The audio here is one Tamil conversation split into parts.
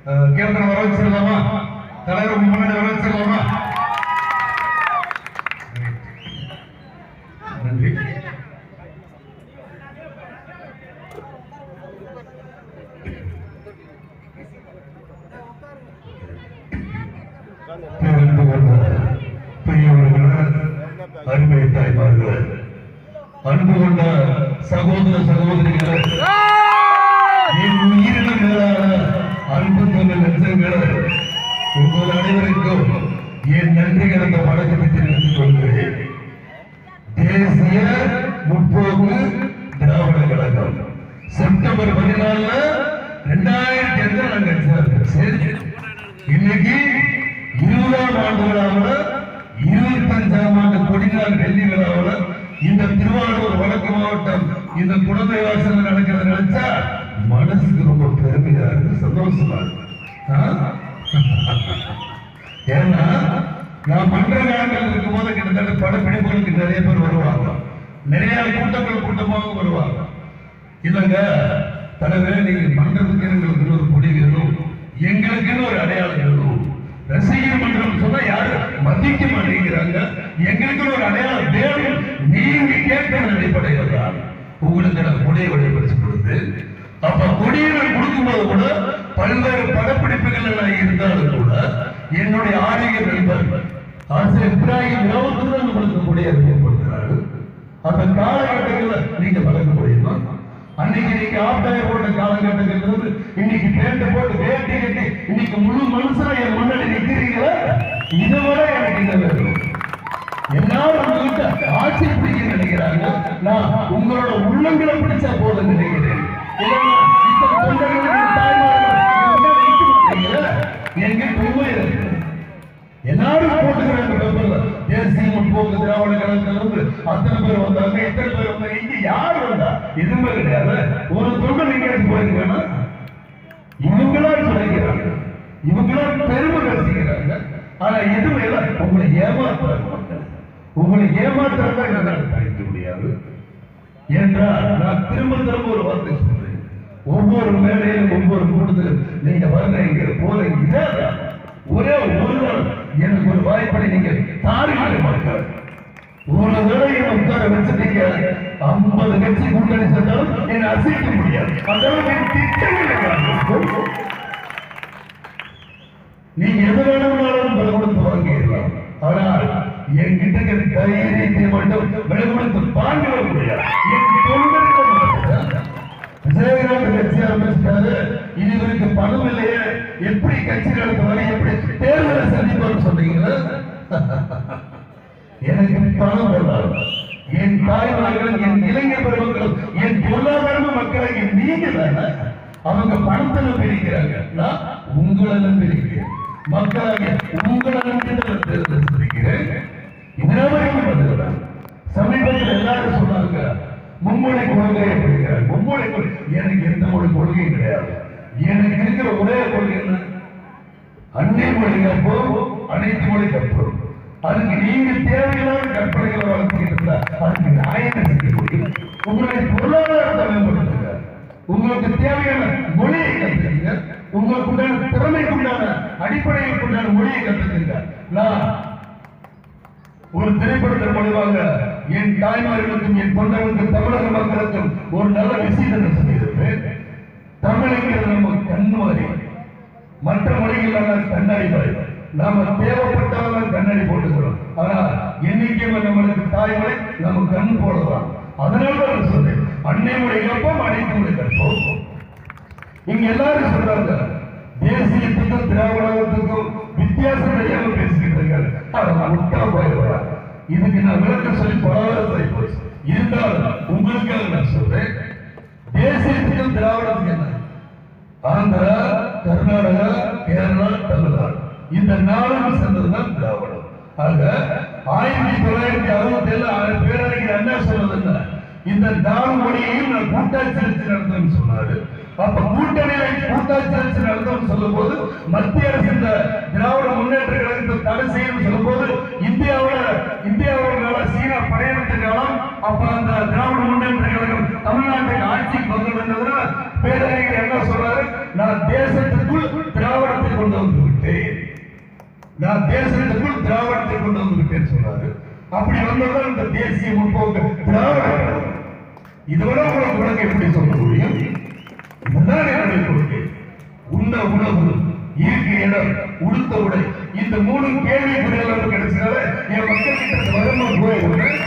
கேப்டன் வர வச்சிடலாமா? தலைவர் முன்னாடி வர வச்சிடலாமா? நன்றி. அருமை தாய்மார்கள், அன்பு கொண்ட சகோதர சகோதரிகளை, என் உயிரின மேலான அன்பு தமிழ் நெஞ்சங்களை, உங்கள் அனைவருக்கும் என் நன்றி கலந்த வணக்கத்தை தெரிவித்துக் கொள்கிறேன். தேசிய முற்போக்கு திராவிட கழகம் செப்டம்பர் 14 2005 நாங்கள் சேர்ந்து இன்னைக்கு 20ஆம் ஆண்டு விழாவில் 25ஆம் ஆண்டு கொடிநாள் வெள்ளி விழாவில் இந்த திருவாரூர் வடக்கு மாவட்டம் இந்த குழந்தை வாசல் நடக்கிறத நினைச்சா மனசுக்கு ரொம்ப பெருமையா இருக்கு, சந்தோஷமா இருக்கு. ஏன்னா நான் மன்ற காலங்கள் இருக்கும் போது கிட்டத்தட்ட படப்பிடிப்புகளுக்கு நிறைய பேர் வருவாங்க, நிறைய கூட்டமாக வருவாங்க. இல்லைங்க தலைவரே, நீங்க மன்றத்துக்கு எங்களுக்கு ஒரு கொடி வேணும், எங்களுக்குன்னு ஒரு அடையாளம் வேணும். ரசிகர் மன்றம் சொன்னா யாரும் மதிக்க மாட்டேங்கிறாங்க, எங்களுக்கு ஒரு அடையாளம் வேணும். நீங்க கேட்கிற அடிப்படையில் தான் உங்களுக்கு நான் கொடியை வழிபடிச்சு கொடுத்து, அப்ப கொடியை கொடுக்கும்போது கூட பல்வேறு படப்பிடிப்புகள் எல்லாம் இருந்தாலும் கூட என்னுடைய ஆரோக்கிய நண்பர் ஆசிரியர் இப்ராஹிம் தான் உங்களுக்கு கொடியை அறிமுகப்படுத்துகிறார்கள். அந்த காலகட்டங்களில் நீங்க வழங்க முடியுமா? அன்னைக்கு நீங்க ஆப்டாயர் போட்ட காலகட்டங்கள் இன்னைக்கு பேண்ட் போட்டு வேட்டி கட்டி இன்னைக்கு முழு மனுஷனா என் முன்னாடி நிற்கிறீங்களா? இதை விட எனக்கு என்ன வேணும்? எல்லாரும் உங்ககிட்ட ஆட்சி பிடிக்க நினைக்கிறாங்க, நான் உங்களோட உள்ளங்களை பிடிச்சா போதும் நினைக்கிறேன். எங்க உண்மை இருக்கு, எல்லாரும் போட்டுக்கிறாங்க. தேசிய முற்போக்கு திராவிட கழகத்திலிருந்து அத்தனை பேர் வந்தாங்க, எத்தனை பேர் வந்தாங்க, இங்க யாரு வந்தா? எதுவுமே கிடையாது. ஒரு தொண்டர் நீங்க போயிருக்கா? இவங்களா சொல்லிக்கிறாங்க, இவங்களா பெருமை ரசிக்கிறாங்க. ஆனா எதுவும் இல்லை, உங்களை ஏமாத்துறாங்க மக்கள். உங்களை ஏமாத்துறதா என்னால் தாய்க்க முடியாது. என்றால் நான் திரும்ப ஒரு வார்த்தை சொல்றேன், ஒவ்வொரு மேலையிலும் ஒவ்வொரு கூட்டத்திலும் நீங்க வர்றீங்க போறீங்க, இதான் ஒரே ஒரு நாள் எனக்கு ஒரு வாய்ப்பை நீங்க தாரிகளை மக்கள் ஒரு தடவை உட்கார வச்சுட்டீங்க. 50 கட்சி கூட்டணி சென்றாலும் என்னை அசைக்க முடியாது. நீங்க எது வேணும்னாலும் விலை கொடுத்து வாங்கிடலாம், ஆனால் என்கிட்ட தைரியத்தை மட்டும் விலை கொடுத்து வாங்க முடியாது. விஜயகாந்த் கட்சி ஆரம்பிச்சிட்டாரு, இவருக்கு பணம் இல்லையே, எப்படி கட்சி நடத்துவாரு, எப்படி தேர்தலை சந்திப்பாரு சொன்னீங்களா? எனக்கு பணம் வராது. என் தாய்மார்கள், என் இளைஞர் பெருமக்கள், என் பொருளாதார மக்களை நீங்க தானே அவங்க பணத்தை பிரிக்கிறாங்க. நான் உங்களை பிரிக்கிறேன், மக்களாக உங்களை தேர்தல் பிரிக்கிறேன். இதனால சமீபத்தில் எல்லாரும் சொன்னாங்க மும்மொழி கொள்கையை பிடிக்கிறார். மும்மொழி கொள்கை எனக்கு எந்த மொழி கொள்கையும் கிடையாது. எனக்கு இருக்கிற ஒரே கொள்கை என்ன? அன்னை மொழி கற்போம், அனைத்து மொழி கற்போம். அதுக்கு நீங்க தேவையில்லாத கற்பனைகளை வளர்த்துக்கிட்டு இருந்தா அதுக்கு நியாயம் செய்ய முடியும். உங்களுடைய பொருளாதாரத்தை மேம்படுத்துங்க, உங்களுக்கு தேவையான மொழியை கற்றுக்குங்க, உங்களுக்கு உண்டான திறமைக்குண்டான அடிப்படையில் உண்டான மொழியை கற்றுக்குங்க. நான் ஒரு திரைப்படத்தை முடிவாங்க என் தாய்மார்களுக்கும் என் பொண்ணர்களுக்கும் தமிழக மக்களுக்கும் ஒரு நல்ல விஷயத்தை சொல்லியிருப்பேன். தமிழுங்கிறது நம்ம கண்ணு மாதிரி, மற்ற மொழிகள் கண்ணாடி மாதிரி. நாம தேவைப்பட்டாலும் கண்ணாடி போட்டுக்கிறோம், ஆனா என்னைக்குமே நம்மளுக்கு தாய்மொழி நம்ம கண் போடலாம். அதனால சொல்றேன், அன்னை மொழி கற்போம், அனைத்து மொழி கற்போம். இங்க எல்லாரும் சொல்றாங்க தேசியத்துக்கும் திராவிடத்துக்கும் வித்தியாசம் தெரியாம பேசிக்கிட்டு இருக்காரு. முட்டா போயிடுவாங்க. இதுக்கு நான் விளக்கம் சொல்லி பல போச்சு. இருந்தாலும் உங்களுக்காக நான் சொல்றேன், தேசியத்துக்கும் திராவிடத்துக்கு என்ன? ஆந்திரா, கர்நாடகா, கேரளா, தமிழ்நாடு இந்த நாளும் சேர்ந்ததுதான் திராவிடம். ஆக 1967 பேரறிஞர் அண்ணா சொல்றது இந்த 4 மொழியையும் நான் கூட்டாட்சி நடத்தணும்னு சொன்னாரு. அப்ப கூட்டணியை கூட்டாட்சி நடத்தணும்னு சொல்லும் போது மத்திய அரசு இந்த திராவிட முன்னேற்ற கழகத்தை தடை செய்யும் சொல்லும் போது இந்தியாவோட சீனா படையெடுத்த காலம். அப்ப அந்த திராவிட முன்னேற்ற கழகம் தமிழ்நாட்டுக்கு ஆட்சிக்கு வந்து வந்ததுன்னா பேரறிஞர் என்ன சொல்றாரு, நான் தேசத்துக்குள் திராவிட நான் தேசத்துக்குள் திராவிடத்தை கொண்டு வந்துவிட்டேன்னு சொன்னாரு. அப்படி வந்ததான் இந்த தேசிய முற்போக்கு திராவிடம். இதுவரை உங்களுக்கு உனக்கு எப்படி சொல்ல முடியும்? இதுதான் என்னுடைய கொள்கை. உண்ண உணவு, இருக்க இடம், உடுத்த உடை, இந்த 3 கேள்விக்குறிகள் கிடைச்சதால என் மக்கள் கிட்ட வரமா போயிருந்தேன்.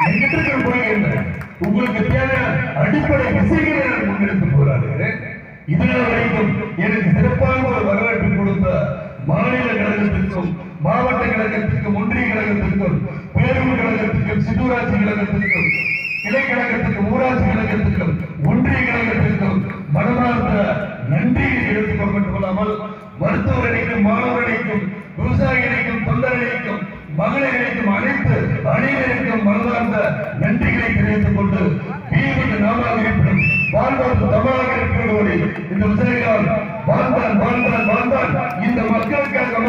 என்கிட்ட இருக்கிற கொள்கை என்ன? உங்களுக்கு தேவையான அடிப்படை விஷயங்களை நான் முன்னெடுத்து போராடுகிறேன். இதனால் வரைக்கும் எனக்கு சிறப்பான ஒரு வரவேற்பு கொடுத்த மாநில கழகத்திற்கும், மாவட்ட கழகத்திற்கும், ஒன்றிய கழகத்திற்கும், பேரூர் கழகத்திற்கும், சிற்றூராட்சி கழகத்திற்கும், கிளை கழகத்திற்கும், ஊராட்சி கழகத்திற்கும், ஒன்றிய கழகத்திற்கும் மனமார்ந்த நன்றியை எடுத்துக் கொள்ளாமல் மருத்துவர் அணிக்கும், மாணவர் அணிக்கும், விவசாயி அணிக்கும், தொண்டர் அணிக்கும், மகளிர் அணிக்கும், அனைத்து அணியினருக்கும் மனமார்ந்த நன்றிகளை தெரிவித்துக் கொண்டு வீடு நாமாக இருப்பினும் வாழ்வாக்கு தமாக இருக்கிறோடு இந்த விவசாயிகளால் வாழ்ந்தான் வாழ்ந்தான் வாழ்ந்தான் இந்த மக்களுக்காக